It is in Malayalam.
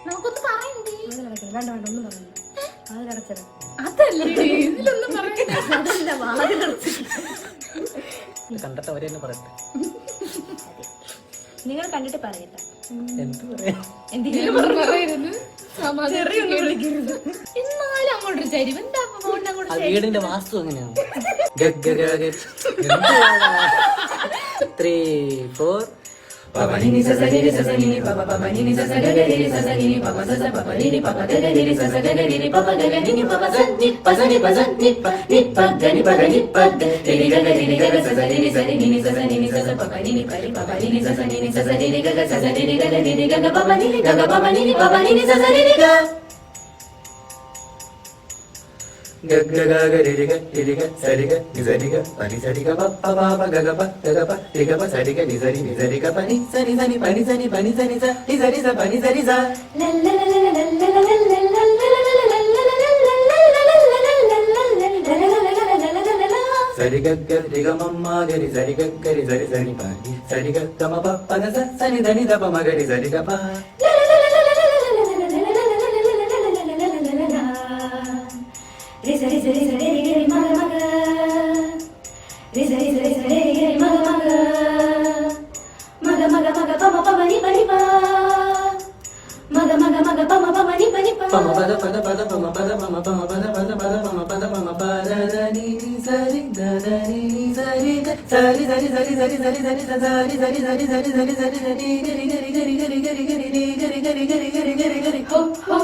നമുക്കൊന്ന് പറയണ്ടേ? വേണ്ട വേണ്ട ഒന്നും പറഞ്ഞു വാതിലടച്ചത്. അതല്ലേ ഇതിലൊന്നും പറയണ്ടേ? അതല്ല വാതിലടച്ചു. കണ്ടിട്ട് അവര് തന്നെ പറയട്ടെ. നിങ്ങൾ കണ്ടിട്ട് പറയട്ടെ. എന്ത് പറയാ? എന്തെങ്കിലും പറയരുത്, സമാധാനം വിളിക്കരുത്. എന്നാലും അങ്ങോട്ടൊരു ചരിവ് എന്താ ഫോണിന്റെ അങ്ങോട്ട് ആ വീടിന്റെ വാസ്തു എങ്ങനെയാണ്? 3, 4 പവനിനി സസരിരി സസനിനി പപ പവനിനി സസഗരിരി സസനിനി പപ സസ പവനിനി പപ ഗരിരി സസഗരിരി പപ ഗരിനി പപ സന്നി പസനി പസന്നി നിപ്പ ഗനി പഗനി പഗ ഗരി ഗരി ഗര സസരിരി സരിനി സസനിനി സസ പവനിനി പരി പവനിനി സസനിനി സസരിരി ഗഗ സസരിരി ഗരി ഗഗ പവനിനി ഗഗ പവനിനി പവനിനി സസരിരി ഗ ഗഗഗഗരിരിഗ ഇരിഗ സരിഗ നിസരിഗ പനി സരിഗ പപ്പ പാപ ഗഗപ ഗഗപ രിഗപ സരിഗ നിസരി നിസരിഗ പനി സരി സനി പനി സനി പനി സനി സ നിസരി സ പനി സരി സ സരിഗ ഗരിഗ മമ്മ ഗരി സരിഗ ഗരി സരി സനി പനി സരിഗ ഗമ പപ്പ ഗസ സനി ധനി ദപ മഗരി സരിഗ പ Rizari zari zari giri maga maga, rizari zari zari giri maga maga, maga maga maga pama pama ni pa, maga maga maga pama pama ni pa. pama pada pada pada pama pada pama pama pada pada pada pama pada pama pada ni sari da ni sari da sari sari sari sari sari sari sari sari sari sari sari sari giri giri giri giri giri giri giri giri giri giri giri giri ho ho